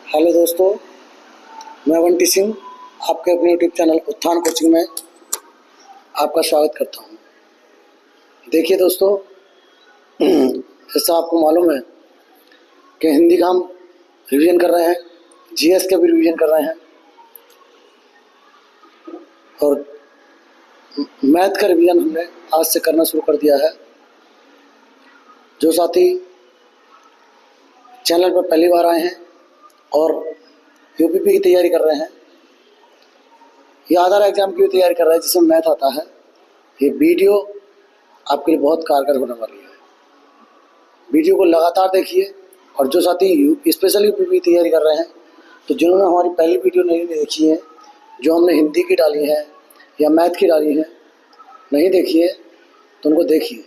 Hello दोस्तों, मैं अवंती सिंह आपके अपने यूट्यूब चैनल उत्थान कोचिंग में आपका स्वागत करता हूं। देखिए दोस्तों, जैसा आपको मालूम है कि हिंदी का हम रिवीजन कर रहे हैं, जीएस का भी रिवीजन कर रहे हैं और मैथ का रिवीजन हमने आज से करना शुरू कर दिया है। जो साथी चैनल पर पहली बार आए हैं और यूपीपी की तैयारी कर रहे हैं या आधार एग्जाम की भी तैयारी कर रहे हैं जिसमें मैथ आता है, ये वीडियो आपके लिए बहुत कारगर होने वाली है। वीडियो को लगातार देखिए। और जो साथी स्पेशली यूपीपी की तैयारी कर रहे हैं, तो जिन्होंने हमारी पहली वीडियो नहीं देखी है, जो हमने हिंदी की डाली है या मैथ की डाली है, नहीं देखी है तो उनको देखिए,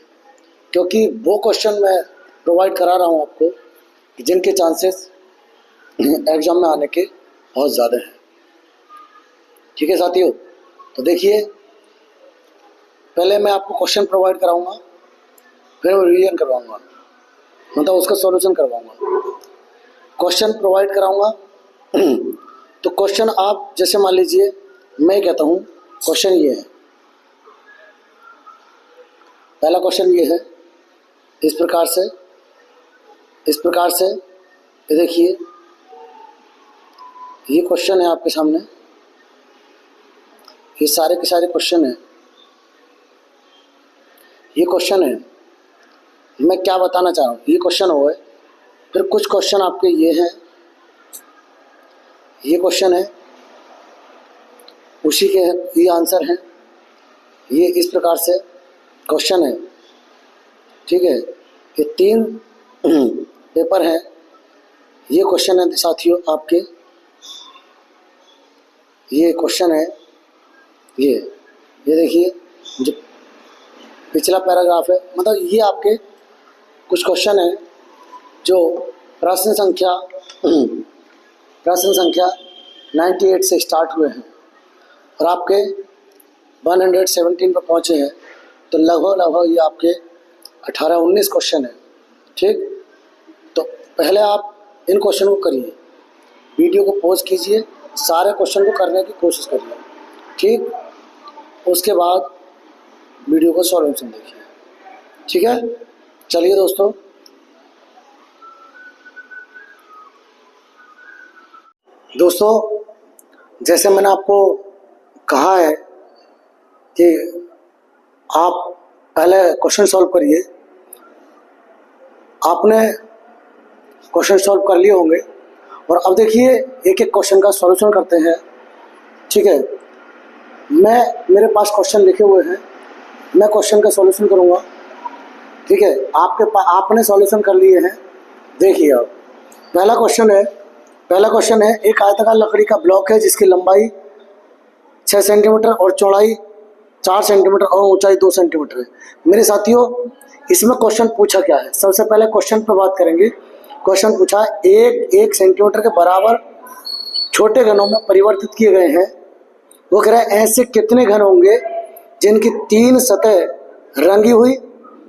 क्योंकि वो क्वेश्चन मैं प्रोवाइड करा रहा हूँ आपको जिनके चांसेस एग्जाम में आने के बहुत ज़्यादा हैं। ठीक है साथियों, तो देखिए, पहले मैं आपको क्वेश्चन प्रोवाइड कराऊंगा, फिर मैं रिवीजन करवाऊंगा, मतलब उसका सॉल्यूशन करवाऊंगा। क्वेश्चन प्रोवाइड कराऊंगा तो क्वेश्चन आप जैसे मान लीजिए मैं कहता हूँ क्वेश्चन ये है, पहला क्वेश्चन ये है, इस प्रकार से ये देखिए, ये क्वेश्चन है आपके सामने, ये सारे के सारे क्वेश्चन हैं। ये क्वेश्चन है, मैं क्या बताना चाह रहा हूँ, ये क्वेश्चन हो गए। फिर कुछ क्वेश्चन आपके ये हैं, ये क्वेश्चन है, उसी के ये आंसर हैं। ये इस प्रकार से क्वेश्चन है। ठीक है, ये 3 पेपर हैं। ये क्वेश्चन है साथियों आपके, ये क्वेश्चन है, ये देखिए, जो पिछला पैराग्राफ है, मतलब ये आपके कुछ क्वेश्चन है जो प्रश्न संख्या 98 से स्टार्ट हुए हैं और आपके 117 पर पहुँचे हैं। तो लगभग ये आपके 18-19 क्वेश्चन है। ठीक, तो पहले आप इन क्वेश्चन को करिए, वीडियो को पॉज कीजिए, सारे क्वेश्चन को करने की कोशिश करिए। ठीक, उसके बाद वीडियो को सॉल्यूशन देखिए। ठीक है, चलिए दोस्तों, जैसे मैंने आपको कहा है कि आप पहले क्वेश्चन सॉल्व करिए। आपने क्वेश्चन सॉल्व कर लिए होंगे और अब देखिए एक एक क्वेश्चन का सॉल्यूशन करते हैं। ठीक है, मेरे पास क्वेश्चन लिखे हुए हैं, मैं क्वेश्चन का सॉल्यूशन करूंगा। ठीक है, आपने सॉल्यूशन कर लिए हैं। देखिए, अब पहला क्वेश्चन है, एक आयताकार लकड़ी का ब्लॉक है जिसकी लंबाई 6 सेंटीमीटर और चौड़ाई 4 सेंटीमीटर और ऊंचाई 2 सेंटीमीटर है। मेरे साथियों, इसमें क्वेश्चन पूछा क्या है, सबसे पहले क्वेश्चन पर बात करेंगे। क्वेश्चन पूछा, एक सेंटीमीटर के बराबर छोटे घनों में परिवर्तित किए गए हैं। वो कह रहा है ऐसे कितने घन होंगे जिनकी 3 सतह रंगी हुई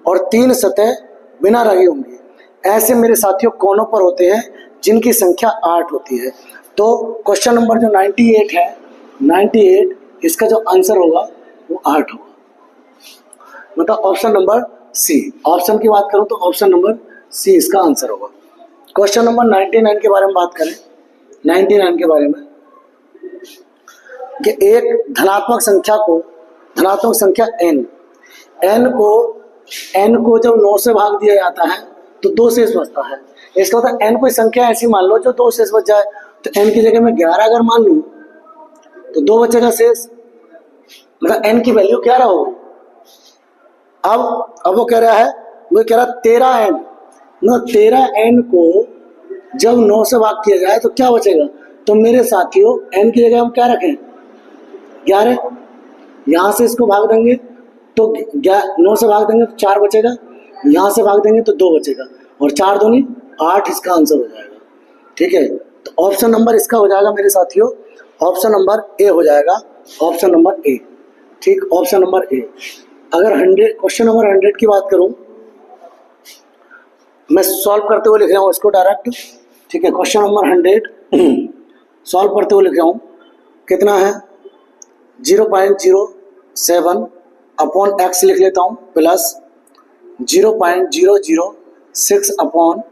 और 3 सतह बिना रंगी होंगी। ऐसे मेरे साथियों कोनों पर होते हैं जिनकी संख्या 8 होती है। तो क्वेश्चन नंबर जो 98 है, 98 इसका जो आंसर होगा वो 8 होगा, मतलब ऑप्शन नंबर सी। ऑप्शन की बात करूं तो ऑप्शन नंबर सी इसका आंसर होगा। क्वेश्चन नंबर 99 के बारे में बात करें, 99 के बारे में कि एक धनात्मक संख्या n को जब 9 से भाग दिया जाता है तो 2 शेष बचता है। इसका मतलब n कोई संख्या ऐसी मान लो जो 2 शेष बच जाए, तो n की जगह मैं 11 अगर मान लूं तो 2 बचेगा शेष, मतलब n की वैल्यू 11 होगी। अब वो कह रहा 13n, मतलब 13n को जब 9 से भाग किया जाए तो क्या बचेगा। तो मेरे साथियों, n की जगह हम क्या रखें, 11, यहाँ से इसको भाग देंगे तो 9 से भाग देंगे तो 4 बचेगा, यहाँ से भाग देंगे तो 2 बचेगा और 4 दूनी 8 इसका आंसर हो जाएगा। ठीक है, तो ऑप्शन नंबर इसका हो जाएगा मेरे साथियों, ऑप्शन नंबर ए हो जाएगा, ऑप्शन नंबर ए। ठीक, ऑप्शन नंबर ए। अगर क्वेश्चन नंबर 100 की बात करूं, मैं सॉल्व करते हुए लिख रहा हूँ इसको डायरेक्ट। ठीक है, क्वेश्चन नंबर 100 सॉल्व करते हुए लिख रहा हूँ, कितना है 0.07 अपॉन एक्स लिख लेता हूँ प्लस 0.006 अपॉन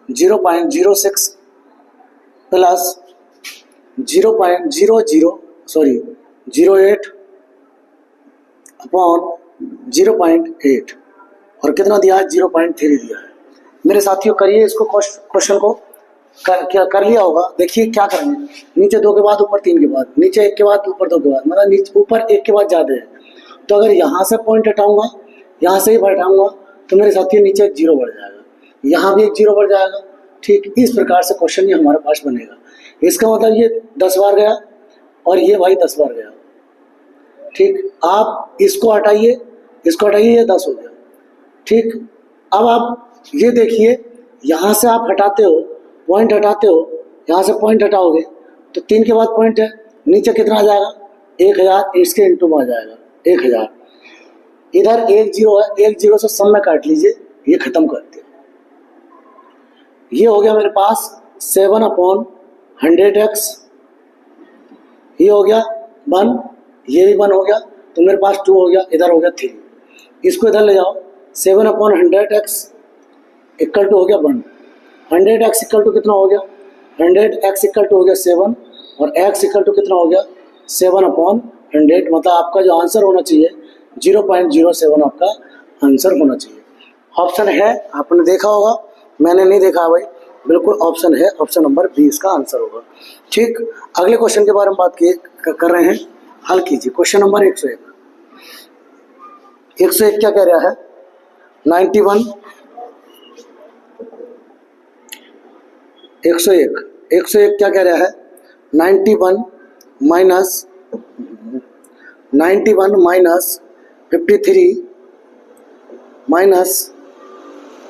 0.06 प्लस 0.08 अपॉन 0.8 और कितना दिया है 0.3 दिया है। मेरे साथियों करिए इसको, क्वेश्चन को क्या कर लिया होगा। देखिए क्या करेंगे, नीचे 2 के बाद ऊपर 3 के बाद, नीचे 1 के बाद ऊपर 2 के बाद, मतलब नीचे ऊपर 1 के बाद ज़्यादा है। तो अगर यहाँ से पॉइंट हटाऊंगा, यहाँ से ही हटाऊंगा तो मेरे साथियों नीचे एक 0 बढ़ जाएगा, यहाँ भी एक 0 बढ़ जाएगा। ठीक इस प्रकार से क्वेश्चन ये हमारे पास बनेगा। इसका मतलब ये 10 बार गया और ये भाई 10 बार गया। ठीक, आप इसको हटाइए, ये 10 हो गया। ठीक, अब आप ये देखिए, यहाँ से आप हटाते हो, पॉइंट हटाते हो, यहाँ से पॉइंट हटाओगे तो 3 के बाद पॉइंट है, नीचे कितना आ जाएगा 1000, इसके इंटू में आ जाएगा 1000। इधर 1 0 है, 1 0 से सब में काट लीजिए, ये खत्म कर दिया। ये हो गया मेरे पास 7/100x, ये हो गया 1, ये भी 1 हो गया, तो मेरे पास 2 हो गया, इधर हो गया 3। इसको इधर ले जाओ, 7/100x इक्वल टू हो गया 1। 100x इक्वल टू कितना हो गया, 100x इक्वल टू हो गया 7 और x इक्वल टू कितना हो गया 7/100। मतलब आपका जो आंसर होना चाहिए 0.07 आपका आंसर होना चाहिए। ऑप्शन है, आपने देखा होगा, मैंने नहीं देखा भाई, बिल्कुल ऑप्शन है, ऑप्शन नंबर बी इसका आंसर होगा। ठीक, अगले क्वेश्चन के बारे में बात कर रहे हैं, हल कीजिए। क्वेश्चन नंबर 101 क्या कह रहा है, 91 101 क्या कह रहा है, 91 minus 53 minus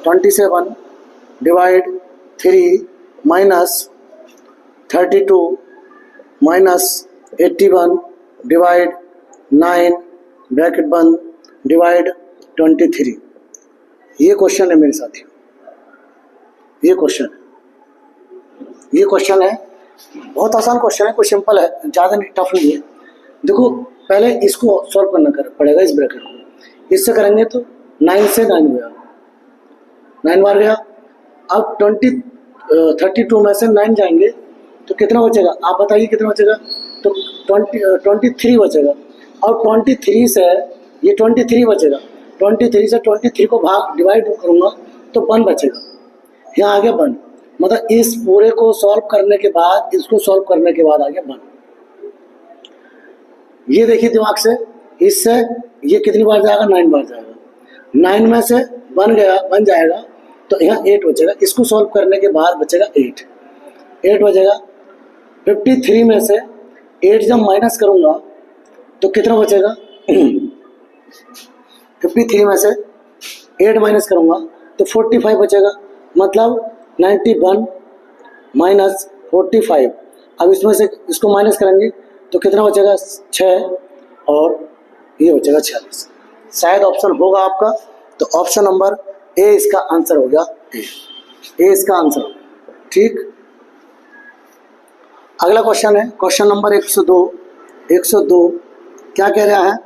27 divide 3 minus 32 minus 81 divide 9 bracket बंद डिवाइड 23। ये क्वेश्चन है मेरे साथियों, ये क्वेश्चन है, बहुत आसान क्वेश्चन है, कोई सिंपल है, ज़्यादा नहीं, टफ नहीं है। देखो पहले इसको सॉल्व करना पड़ेगा, इस ब्रैकेट को इससे करेंगे तो 9 से 9 गया, 9 बार गया। अब 32 में से 9 जाएंगे तो कितना बचेगा, आप बताइए कितना बचेगा, तो 23 बचेगा। और 23 से ये 23 बचेगा, 23 से 23 को डिवाइड करूँगा तो 1 बचेगा, यहाँ आ गया 1। मतलब इस पूरे को सॉल्व करने के बाद, इसको सॉल्व करने के बाद आ गया 1। ये देखिए दिमाग से, इससे ये कितनी बार जाएगा, 9 बार जाएगा। 9 में से 1 गया, 1 जाएगा तो यहाँ 8 बचेगा। इसको सॉल्व करने के बाद बचेगा 8 बचेगा। 53 में से 8 जब माइनस करूँगा तो कितना बचेगा 53 में से 8 माइनस करूँगा तो 45 बचेगा। मतलब 91 माइनस 45। अब इसमें से इसको माइनस करेंगे तो कितना बचेगा 6 और ये बचेगा 46। शायद ऑप्शन होगा आपका, तो ऑप्शन नंबर ए इसका आंसर हो गया, ए इसका आंसर हो गया। ठीक, अगला क्वेश्चन है क्वेश्चन नंबर 102 क्या कह रहा है,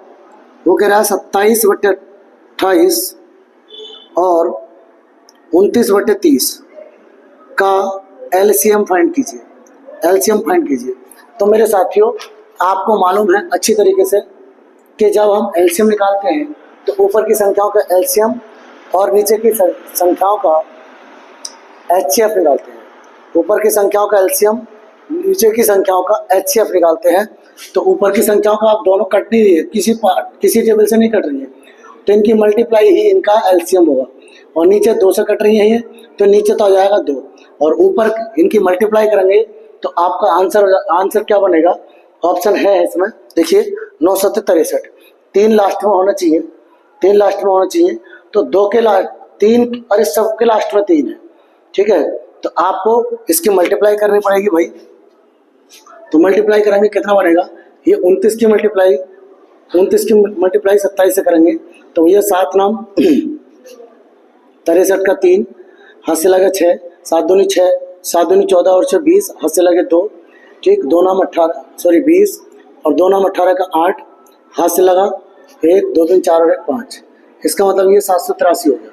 वो कह रहा है 27/28 और 29/30 का एलसीएम फाइंड कीजिए। तो मेरे साथियों आपको मालूम है अच्छी तरीके से कि जब हम एलसीएम निकालते हैं तो ऊपर की संख्याओं का एलसीएम और नीचे की संख्याओं का एचसीएफ निकालते हैं। ऊपर की संख्याओं का एलसीएम, नीचे की संख्याओं का एचसीएफ निकालते हैं। तो ऊपर की संख्याओं का आप दोनों कट नहीं रही है, किसी टेबल से नहीं कट रही है, तो इनकी मल्टीप्लाई ही इनका एलसीएम होगा। और नीचे 2 से कट रही है ये, तो नीचे तो आ जाएगा 2 और ऊपर इनकी मल्टीप्लाई करेंगे तो आपका आंसर क्या बनेगा, ऑप्शन है इसमें देखिए 9 7 63। 3 लास्ट में होना चाहिए, तो 2 के लास्ट 3 और इस सब के लास्ट में 3 है। ठीक है, तो आपको इसकी मल्टीप्लाई करनी पड़ेगी भाई। तो मल्टीप्लाई करेंगे कितना बनेगा, ये 29 की मल्टीप्लाई 27 से करेंगे तो ये 7 9 63 का 3 हाथ से लगा 6, 7 दूनी 6 7 दूनी 14 और 20, हाथ से लगे 2, ठीक, 2 नाम 18 सॉरी 20 और 2 नाम 18 का 8, हाथ से लगा 1 2 3 4 और 1 5। इसका मतलब ये 783 हो गया,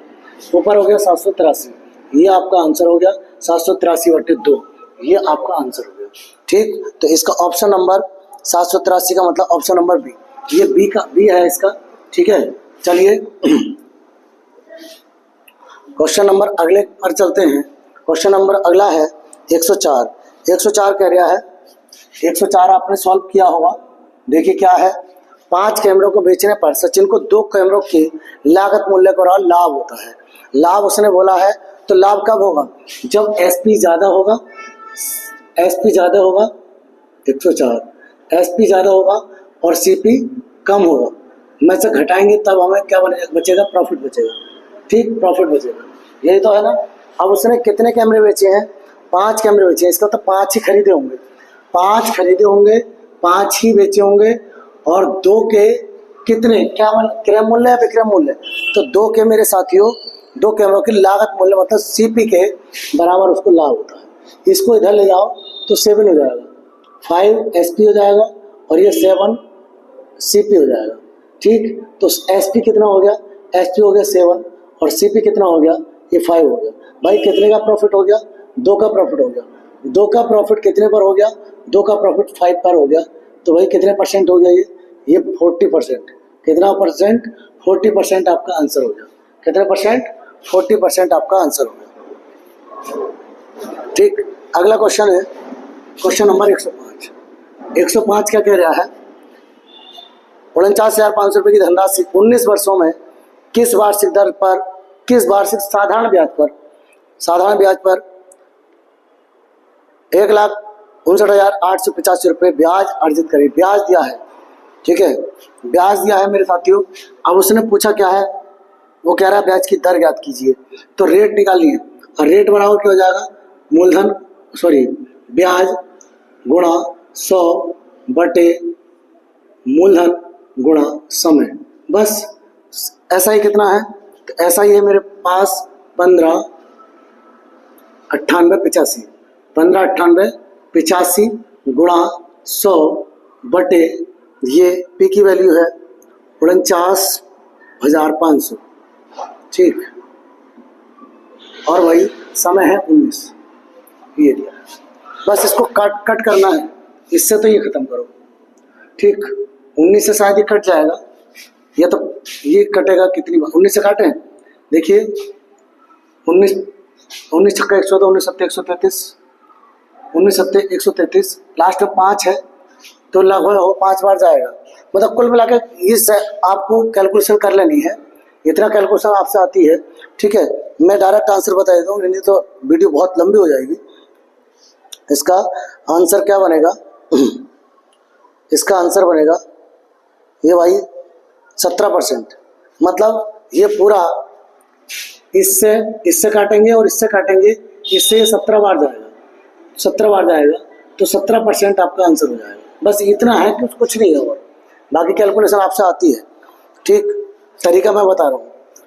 ऊपर हो गया 783, ये आपका आंसर हो गया 783/2, ये आपका आंसर हो गया। ठीक, तो इसका ऑप्शन नंबर 783 का मतलब ऑप्शन नंबर बी, ये बी है इसका। ठीक है, चलिए क्वेश्चन नंबर अगले पर चलते हैं। क्वेश्चन नंबर अगला है 104। 104 कह रहा है, 104 आपने सॉल्व किया होगा। देखिए क्या है, 5 कैमरों को बेचने पर सचिन को 2 कैमरों की लागत मूल्य का लाभ होता है। लाभ उसने बोला है, तो लाभ कब होगा? जब एसपी ज़्यादा होगा, एसपी ज़्यादा होगा 104, एसपी ज़्यादा होगा और सीपी कम होगा, में से घटाएंगे तब हमें क्या बचेगा? प्रॉफिट बचेगा। ठीक, प्रॉफिट बचेगा, यही तो है ना। अब उसने कितने कैमरे बेचे हैं? 5 कैमरे बेचे हैं, इसका तो 5 ही खरीदे होंगे, 5 खरीदे होंगे, 5 ही बेचे होंगे और 2 के कितने क्या क्रय मूल्य है, विक्रय मूल्य? तो 2 के मेरे साथियों 2 कैमरों की लागत मूल्य मतलब सीपी के बराबर उसको लाभ होता है। इसको इधर ले जाओ तो 7 हो जाएगा, 5 एसपी हो जाएगा और ये 7 सीपी हो जाएगा। ठीक, तो एसपी कितना हो गया? एसपी हो गया 7 और सीपी कितना हो गया? ये 5 हो गया। भाई कितने का प्रॉफिट हो गया? 2 का प्रॉफिट हो गया। 2 का प्रॉफिट कितने पर हो गया? 2 का प्रॉफिट 5 पर हो गया। तो भाई कितने परसेंट हो गया? ये 40%। कितना परसेंट? 40% आपका आंसर हो गया। कितने परसेंट? 40% आपका आंसर हो गया। ठीक, अगला क्वेश्चन है क्वेश्चन नंबर 105। 105 क्या कह रहा है? 49,500 रुपये की धनराशि 19 वर्षों में किस वार्षिक दर पर, किस वार्षिक साधारण ब्याज पर 1,59,885 रुपये ब्याज अर्जित करें। ब्याज दिया है, ठीक है, ब्याज दिया है मेरे साथियों। अब उसने पूछा क्या है? वो कह रहा है ब्याज की दर ज्ञात कीजिए। तो रेट निकालिए और रेट बराबर क्या हो जाएगा? मूलधन सॉरी ब्याज गुणा 100 बटे मूलधन गुणा समय। बस ऐसा ही कितना है? तो ऐसा ही है मेरे पास 159885, 159885 गुणा 100 बटे ये पी की वैल्यू है 49,500। ठीक, और वही समय है 19, ये दिया। बस इसको कट करना है, इससे तो ये खत्म करो। ठीक, 19 से शायद ये कट जाएगा, या तो ये कटेगा कितनी बार? 19 से काटें, देखिए 19 छक्का 114, 19 सत्ते 133, 19 सत्ते 133, लास्ट में 5 है तो लगभग वो 5 बार जाएगा। मतलब कुल मिला के इस आपको कैलकुलेशन कर लेनी है, इतना कैलकुलेशन आपसे आती है। ठीक है, मैं डायरेक्ट आंसर बता देता हूँ, नहीं तो वीडियो बहुत लंबी हो जाएगी। इसका आंसर क्या बनेगा? इसका आंसर बनेगा ये भाई 17%। मतलब ये पूरा इससे काटेंगे और इससे काटेंगे, इससे 17 बार जाएगा, 17 बार जाएगा तो 17% आपका आंसर हो जाएगा। बस इतना है कि कुछ नहीं है, और बाकी कैलकुलेशन आपसे आती है। ठीक, तरीका मैं बता रहा हूँ।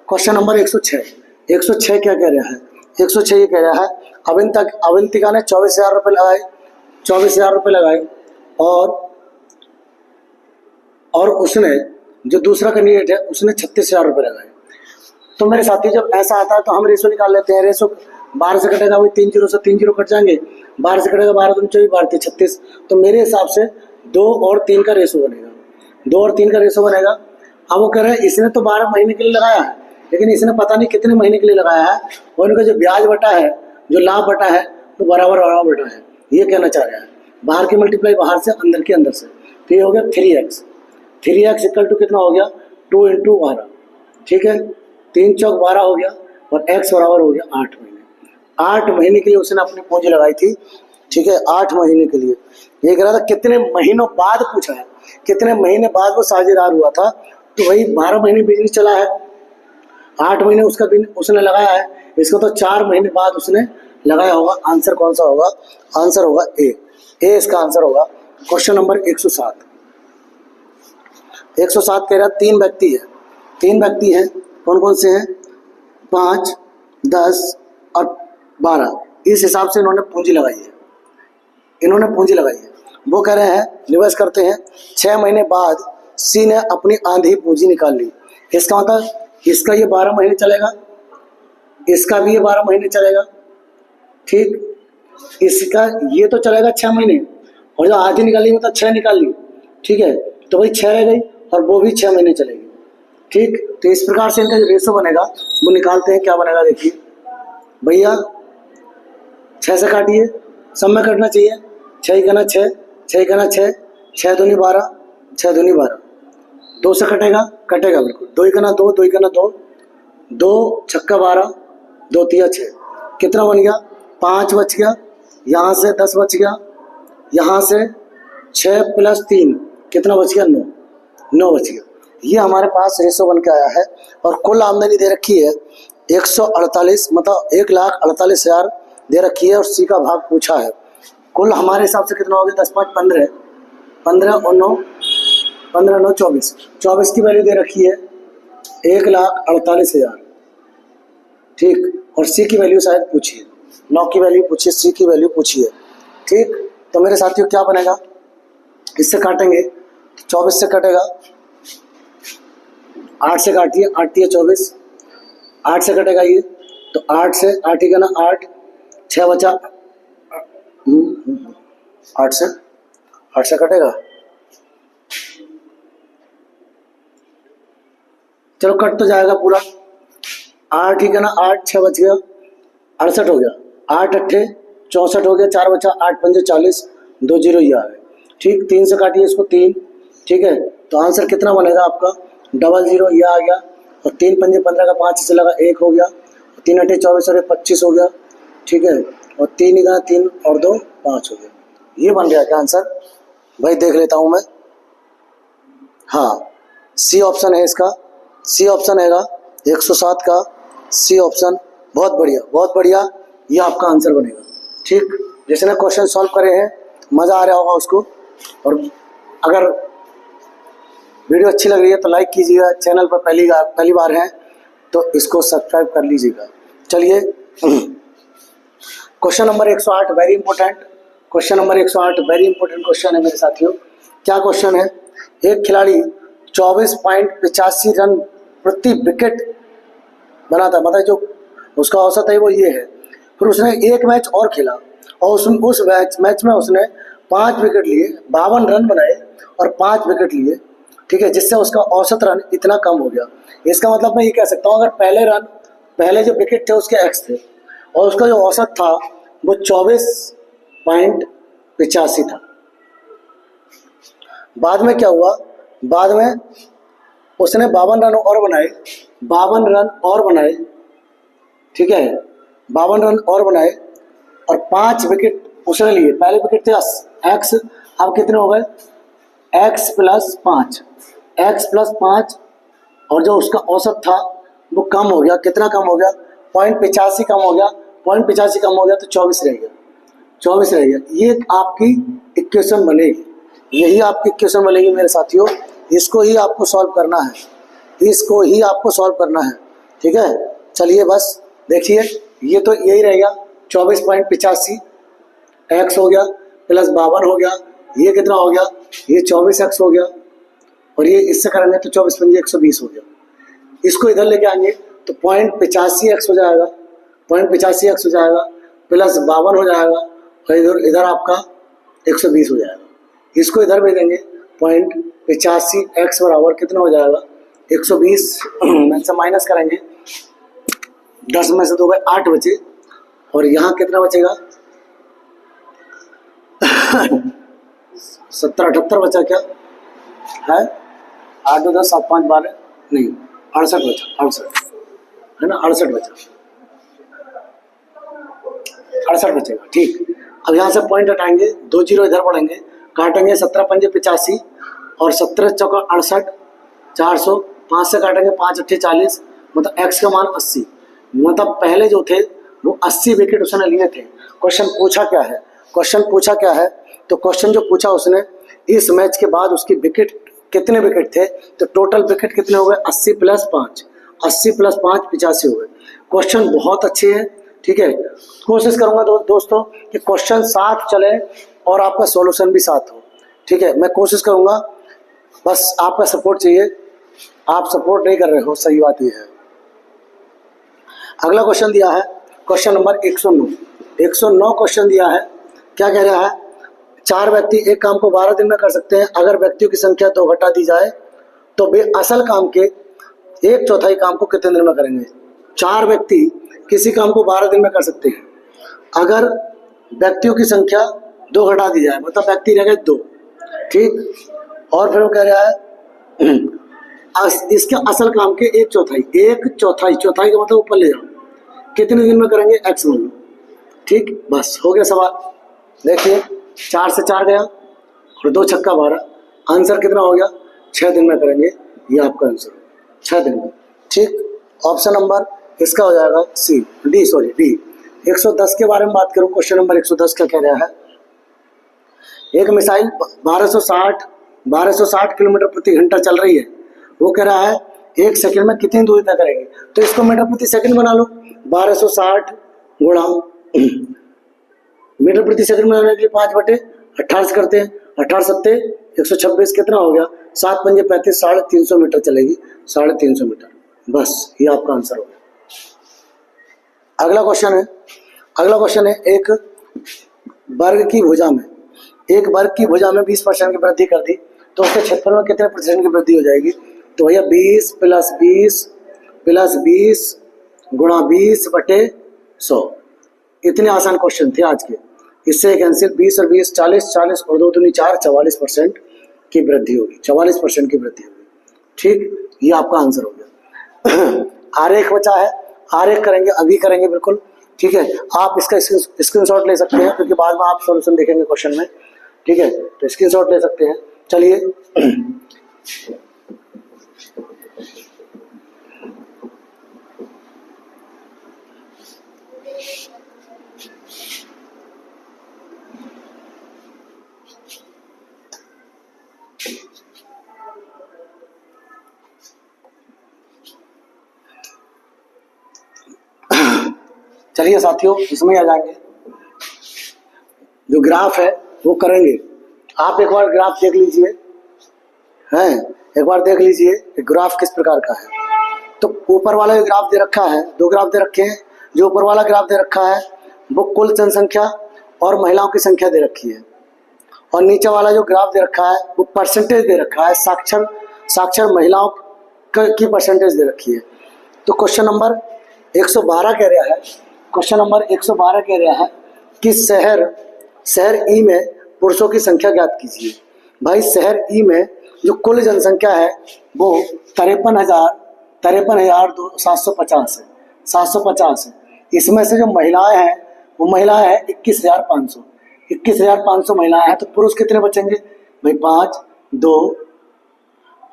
Question number 106। 106 क्या कह रहा है? 106 ये कह रहा है अवंतिका ने 24,000 रुपये लगाए, 24,000 रुपये लगाए और उसने जो दूसरा कैंडिडेट है उसने 36,000 रुपये लगाए। तो मेरे साथी जब ऐसा आता है तो हम रेशो निकाल लेते हैं। रेशो 12 से कटेगा, वही 3 0 से 3 0 कट जाएंगे, 12 से कटेगा 12 दूनी 24, 12 36। तो मेरे हिसाब से 2 और 3 का रेशो बनेगा, 2 और 3 का रेशो बनेगा। अब वो कह रहे हैं इसने तो 12 महीने के लिए लगाया है, लेकिन इसने पता नहीं कितने महीने के लिए लगाया है, और इनका जो ब्याज बटा है, जो लाभ बटा है, तो बराबर बटा है। ये कहना चाह रहा है, बाहर की मल्टीप्लाई बाहर से, अंदर के अंदर से। तो ये हो गया 3x। 3x इक्वल टू कितना हो गया? 2 × 12। ठीक है, 3 चौक 12 हो गया और x बराबर हो गया 8 महीने। 8 महीने के लिए उसने अपनी पूंजी लगाई थी। ठीक है, 8 महीने के लिए। ये कह रहा था कितने महीनों बाद पूछा है, कितने महीने बाद वो साझेदार हुआ था। तो वही 12 महीने बिजनेस चला है, 8 महीने उसका उसने लगाया है, इसको तो 4 महीने बाद उसने लगाया होगा। आंसर कौन सा होगा? आंसर होगा ए इसका आंसर होगा। Question number 107। 107 कह रहा 3 व्यक्ति है, 3 व्यक्ति हैं, कौन कौन से हैं? 5, 10 और 12। इस हिसाब से इन्होंने पूंजी लगाई है, इन्होंने पूंजी लगाई है। वो कह रहे हैं, रिवर्स करते हैं, 6 महीने बाद सी ने अपनी आधी पूंजी निकाल ली। इसका मतलब इसका ये 12 महीने चलेगा, इसका भी ये 12 महीने चलेगा, ठीक। इसका ये तो चलेगा 6 महीने, और जो आधी निकाली मतलब 6 निकाल ली, ठीक है। तो वही 6 रह गई और वो भी 6 महीने चलेगी, ठीक। तो इस प्रकार से इनका जो रेशो बनेगा वो निकालते हैं। क्या बनेगा देखिए भैया, 6 से काटिए, सब में कटना चाहिए। 6 गना 6, 6 गना 6, 6 दूनी 12, 6 दूनी 12, 2 से कटेगा, कटेगा बिल्कुल। 2 गना 2, 2 गना 2, 2 छक्का 12, 2 तिया 6, कितना बन गया 5 बच गया, यहाँ से 10 बच गया, यहाँ से 6 प्लस 3 कितना बच गया 9, 9 बच गया। ये हमारे पास रेशो बन के आया है। और कुल आमदनी दे रखी है 148, मतलब 1,48,000 दे रखी है, और सी का भाग पूछा है। कुल हमारे हिसाब से कितना हो गया, 10 5 15, 15 और 9, 15 9 24, 24 की वैल्यू दे रखी है 1,48,000, ठीक। और सी की वैल्यू शायद पूछी है, 9 की वैल्यू पूछी है, सी की वैल्यू पूछी है, ठीक। तो मेरे साथियों क्या बनेगा, इससे काटेंगे, 24 से कटेगा, 8 से काटिए, 8 तिया 24, 8 से कटेगा ये, तो 8 से 8 ही का ना 8, 6 बचा, 8 से कटेगा, चलो कट तो जाएगा पूरा। 8 ही का ना 8, 6 बच गया, 68 हो गया, 8 अट्ठे 64 हो गया, 4 बचा, 8 पंजे 40, 2 जीरो ये आ गए, ठीक। 3 से काटिए इसको 3, ठीक है। तो आंसर कितना बनेगा आपका 00 ये आ गया, और 3 पंजे 15 का 5 से लगा 1 हो गया, 3 अट्ठे 24 और 25 हो गया, ठीक है। और 3 इधर 3 और 2 5 हो गया। ये बन गया क्या आंसर भाई, देख लेता हूँ मैं। हाँ, सी ऑप्शन है इसका, सी ऑप्शन हैगा 107 का, सी ऑप्शन। बहुत बढ़िया, बहुत बढ़िया, ये आपका आंसर बनेगा, ठीक। जिसने क्वेश्चन सॉल्व करे हैं मज़ा आ रहा होगा उसको। और अगर वीडियो अच्छी लग रही है तो लाइक कीजिएगा, चैनल पर पहली बार हैं तो इसको सब्सक्राइब कर लीजिएगा। चलिए question number 108 very important, question number 108 very important question है मेरे साथियों। क्या क्वेश्चन है, एक खिलाड़ी 24.85 रन प्रति विकेट बनाता, मतलब जो उसका औसत है वो ये है। फिर उसने एक मैच और खेला और उस मैच में उसने 5 विकेट लिए, 52 रन बनाए और 5 विकेट लिए, ठीक है, जिससे उसका औसत रन इतना कम हो गया। इसका मतलब मैं ये कह सकता हूँ, अगर पहले जो विकेट थे उसके एक्स थे और उसका जो औसत था वो 24.85 था। बाद में क्या हुआ, बाद में उसने 52 रन और बनाए, 52 रन और बनाए, ठीक है, 52 रन और बनाए और 5 विकेट उसने लिए। पहले विकेट थे एक्स, अब कितने हो गए एक्स प्लस 5, एक्स प्लस 5, और जो उसका औसत था वो कम हो गया। कितना कम हो गया, 0.85 कम हो गया, 0.85 कम हो गया तो 24 रह गया, 24 रह गया। ये आपकी इक्वेशन बनेगी, यही आपकी इक्वेशन बनेगी मेरे साथियों। इसको ही आपको सॉल्व करना है, इसको ही आपको सॉल्व करना है, ठीक है। चलिए बस देखिए, ये तो यही रहेगा 24.85 एक्स हो गया प्लस 52 हो गया, ये कितना हो गया, ये 24 एक्स हो गया, और ये इससे करेंगे तो 24 पंजे 120 हो गया। इसको इधर लेके आएंगे तो 0.85 एक्स हो जाएगा, 0.85 एक्स हो जाएगा प्लस 52 हो जाएगा, और इधर आपका 120 हो जाएगा। इसको इधर भेजेंगे 0.85 एक्स बराबर कितना हो जाएगा 120 में से माइनस करेंगे, 10 में से 2 गए 8 बचे, और यहाँ कितना बचेगा 70 78 बचा क्या है, 8 2 10 7 5 12 नहीं 68 बचा, 68 है ना, 68 बचा, 68 बचेगा, ठीक। अब यहाँ से पॉइंट हटाएंगे, 2 जीरो इधर पड़ेंगे, काटेंगे 17 पंजे 85 और 17 चौका 68, 400, 5 से काटेंगे 5 अट्ठे 40, मतलब एक्स का मान 80, मतलब पहले जो थे वो 80 विकेट उसने लिए थे। क्वेश्चन पूछा क्या है, क्वेश्चन पूछा क्या है, तो क्वेश्चन जो पूछा उसने, इस मैच के बाद उसकी विकेट कितने विकेट थे, तो टोटल विकेट कितने हो गए 80 प्लस 5, 80 प्लस 5 85 हो गए। क्वेश्चन बहुत अच्छे हैं, ठीक है, कोशिश करूंगा दोस्तों कि क्वेश्चन साथ चले और आपका सॉल्यूशन भी साथ हो। ठीक है, मैं कोशिश करूंगा, बस आपका सपोर्ट चाहिए। आप सपोर्ट नहीं कर रहे हो, सही बात ये है। अगला क्वेश्चन दिया है क्वेश्चन नंबर 109। 109 क्वेश्चन दिया है। क्या कह रहा है? 4 व्यक्ति एक काम को 12 दिन में कर सकते हैं। अगर व्यक्तियों की संख्या 2 घटा दी जाए तो वे असल काम के 1/4 काम को कितने दिन में करेंगे? 4 व्यक्ति किसी काम को 12 दिन में कर सकते हैं। अगर व्यक्तियों की संख्या 2 घटा दी जाए, मतलब व्यक्ति रह गए 2, ठीक। और फिर वो कह रहा है इसके असल काम के 1/4 चौथाई का मतलब ऊपर ले जाओ, कितने दिन में करेंगे? एक्स मान लो, ठीक। बस हो गया सवाल। देखिए 4 से 4 गया और 2 छक्का 12, आंसर कितना हो गया? 6 दिन में करेंगे, ये आपका आंसर 6 दिन में, ठीक। ऑप्शन नंबर इसका हो जाएगा डी। 110 के बारे में बात करूं, क्वेश्चन नंबर 110 का कह रहा है एक मिसाइल 1260 किलोमीटर प्रति घंटा चल रही है। वो कह रहा है 1 सेकंड में कितनी दूरी तय करेगी? तो इसको मीटर प्रति सेकंड बना लो। 1260 गुणा मीटर प्रति सेकंड बनाने के लिए 5/18 करते हैं। 18 सत्ते 126, कितना हो गया? 7 पंजे 35, 350 मीटर चलेगी, 350 मीटर। बस ये आपका आंसर हो गया। अगला क्वेश्चन है एक वर्ग की भुजा में 20% की वृद्धि कर दी तो उसके क्षेत्रफल में कितने % की वृद्धि हो जाएगी? तो भैया 20 प्लस 20 गुणा 20/100। इतने आसान क्वेश्चन थे आज के। इससे कैंसिल 20 और 20 40 और 2 दूनी 4 44% की वृद्धि होगी, 44% की वृद्धि होगी, ठीक। ये आपका आंसर हो गया। आरेख बचा है, आरेख करेंगे, अभी करेंगे बिल्कुल, ठीक है। आप इसका स्क्रीनशॉट ले सकते हैं क्योंकि बाद में आप सॉल्यूशन देखेंगे क्वेश्चन में, ठीक है। तो स्क्रीनशॉट ले सकते हैं। चलिए चलिए साथियों, इसमें आ जाएंगे। जो ग्राफ है वो करेंगे। आप एक बार ग्राफ देख लीजिए, हैं, एक बार देख लीजिए कि ग्राफ किस प्रकार का है। तो ऊपर वाला जो ग्राफ दे रखा है, 2 ग्राफ दे रखे हैं। जो ऊपर वाला ग्राफ दे रखा है वो कुल जनसंख्या और महिलाओं की संख्या दे रखी है, और नीचे वाला जो ग्राफ दे रखा है वो परसेंटेज दे रखा है, साक्षर महिलाओं की परसेंटेज दे रखी है। तो क्वेश्चन नंबर 112 कह रहा है, क्वेश्चन नंबर 112 कह रहा है कि शहर ई में पुरुषों की संख्या ज्ञात कीजिए। भाई शहर ई में जो कुल जनसंख्या है वो 53,750 है, 750 है। इसमें से जो महिलाएं हैं वो महिलाएं हैं 21,500 महिलाएं हैं। तो पुरुष कितने बचेंगे भाई? 5, 2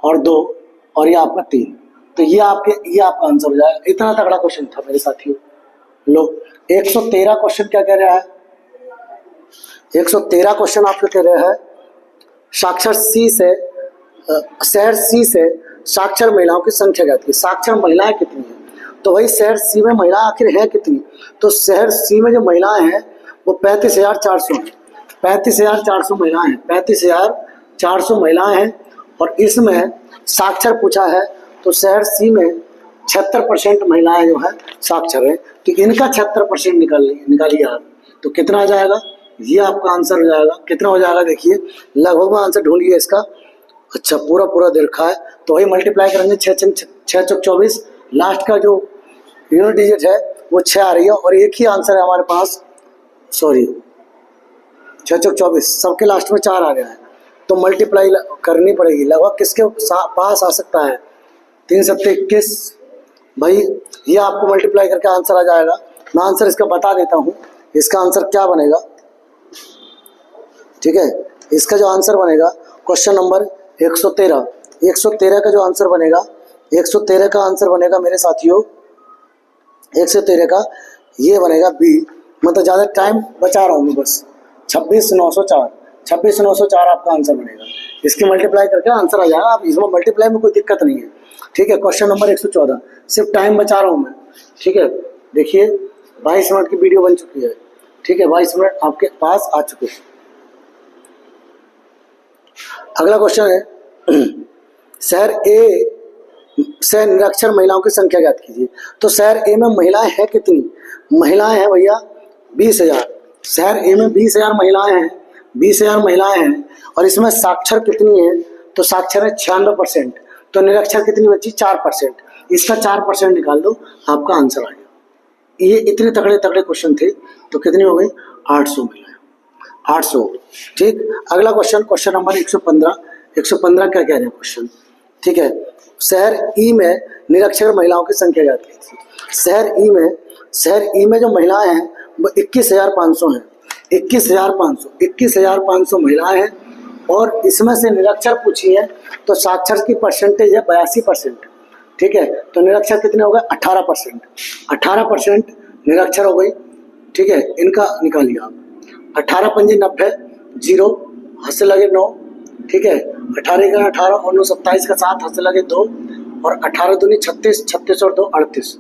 और 2 और ये आपका 3। तो ये आपका आंसर हो जाएगा। इतना तगड़ा क्वेश्चन था मेरे साथियों। लो 113 क्वेश्चन क्या कह रहा है? 113 क्वेश्चन आपको कह रहा है शहर सी से साक्षर महिलाओं की संख्या ज्ञात की। साक्षर महिलाएं कितनी है? तो वही शहर सी में महिलाएं आखिर है कितनी? तो शहर सी में जो महिलाएं हैं वो 35,400 है। 35,400 महिलाएं हैं, 35,400 महिलाएं हैं। और इसमें साक्षर पूछा है तो शहर सी में 76% महिलाएं जो है साक्षर है। तो इनका 76% निकालिए आप, तो कितना आ जाएगा? ये आपका आंसर हो जाएगा। कितना हो जाएगा देखिए, लगभग आंसर ढूंढिए इसका। अच्छा पूरा दे रखा है तो वही मल्टीप्लाई करेंगे। 6 चौक 24, लास्ट का जो यूनिट डिजिट है वो 6 आ रही है और एक ही आंसर है हमारे पास, सॉरी 6 चौक 24, सबके लास्ट में 4 आ गया है। तो मल्टीप्लाई करनी पड़ेगी। लगभग किसके पास आ सकता है? 3 सत्ते 21। भाई ये आपको मल्टीप्लाई करके आंसर आ जाएगा। मैं आंसर इसका बता देता हूँ। इसका आंसर क्या बनेगा, ठीक है। इसका जो आंसर बनेगा क्वेश्चन नंबर 113 का जो आंसर बनेगा, 113 का आंसर बनेगा मेरे साथियों, 113 का ये बनेगा बी। मतलब ज़्यादा टाइम बचा रहा हूँ मैं, बस 26,904 आपका आंसर बनेगा। इसकी मल्टीप्लाई करके आंसर आ जाएगा। आप इसमें मल्टीप्लाई में कोई दिक्कत नहीं है, ठीक है। क्वेश्चन नंबर 114, सिर्फ टाइम बचा रहा हूँ मैं, ठीक है। देखिए 22 मिनट की वीडियो बन चुकी है, ठीक है, 22 मिनट आपके पास आ चुके हैं। अगला क्वेश्चन है शहर ए से निरक्षर महिलाओं की संख्या ज्ञात कीजिए। तो शहर ए में महिलाएं हैं कितनी? महिलाएं हैं भैया 20,000। शहर ए में 20,000 महिलाएं हैं, 20,000 महिलाएं हैं। और इसमें साक्षर कितनी है? तो साक्षर है 96%। तो निरक्षर कितनी बची? 4%। इसका 4% निकाल दो, आपका आंसर आ गया। ये इतने तगड़े तगड़े क्वेश्चन थे, तो कितनी हो गई? 800 महिलाएं, 800। ठीक, अगला क्वेश्चन, क्वेश्चन नंबर 115। 115 क्या कह रहे हैं क्वेश्चन? ठीक है, शहर ई में निरक्षर महिलाओं की संख्या ज्ञात कीजिए। शहर ई में जो महिलाएं हैं वो 21,500 हैं। 21,500 महिलाएं हैं। और इसमें से निरक्षर पूछी है, तो साक्षर की परसेंटेज है 82%। ठीक है, तो निरक्षर कितने हो गए? 18%। 18% निरक्षर हो गई। ठीक है, इनका निकालिए आप। 18 पंजे 90, 0 हाथ से लगे 9। ठीक है, 18 का 18 और 9 27 का 7 हाथ से लगे 2 और 18 दूनी 36, 36 और 2 38।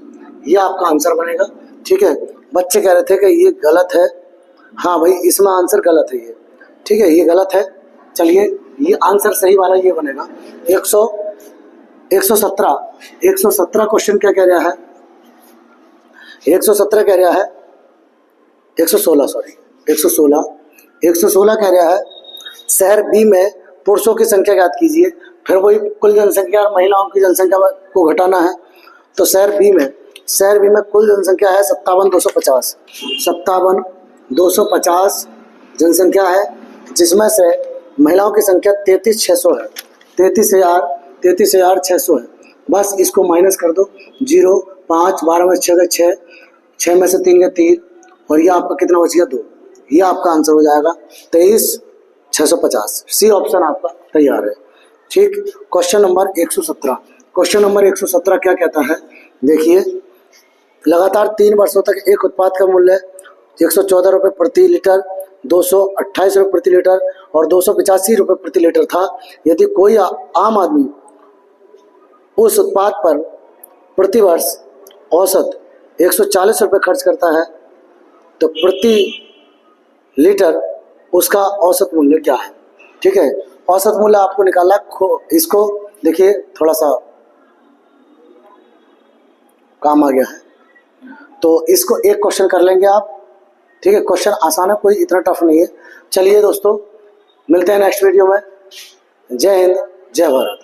ये आपका आंसर बनेगा। ठीक है, बच्चे कह रहे थे कि ये गलत है। हाँ भाई, इसमें आंसर गलत है ये। ठीक है, ये गलत है। चलिए, ये आंसर सही वाला ये बनेगा 117 क्वेश्चन क्या कह रहा है? 117 कह रहा है 116 कह रहा है शहर बी में पुरुषों की संख्या ज्ञात कीजिए। फिर वही कुल जनसंख्या और महिलाओं की जनसंख्या को घटाना है। तो शहर बी में कुल जनसंख्या है 57,250। 57,250 जनसंख्या है, जिसमें से महिलाओं की संख्या 33,600 है। 33,600 है। बस इसको माइनस कर दो, 0, 5, 12 में 6 6, 6 में से 3 गए 3 और ये आपका कितना बच गया? 2। ये आपका आंसर हो जाएगा 23,650। सी ऑप्शन आपका तैयार है। ठीक, क्वेश्चन नंबर 117। क्वेश्चन नंबर 117 क्या कहता है? देखिए, लगातार 3 वर्षों तक एक उत्पाद का मूल्य 114 रुपये प्रति लीटर, 228 रुपये प्रति लीटर और 285 रुपये प्रति लीटर था। यदि कोई आम आदमी उस उत्पाद पर प्रति वर्ष औसत 140 रुपये खर्च करता है, तो प्रति लीटर उसका औसत मूल्य क्या है? ठीक है, औसत मूल्य आपको निकालना। इसको देखिए, थोड़ा सा काम आ गया है, तो इसको एक क्वेश्चन कर लेंगे आप। ठीक है, क्वेश्चन आसान है, कोई इतना टफ नहीं है। चलिए दोस्तों, मिलते हैं नेक्स्ट वीडियो में। जय हिंद, जय भारत।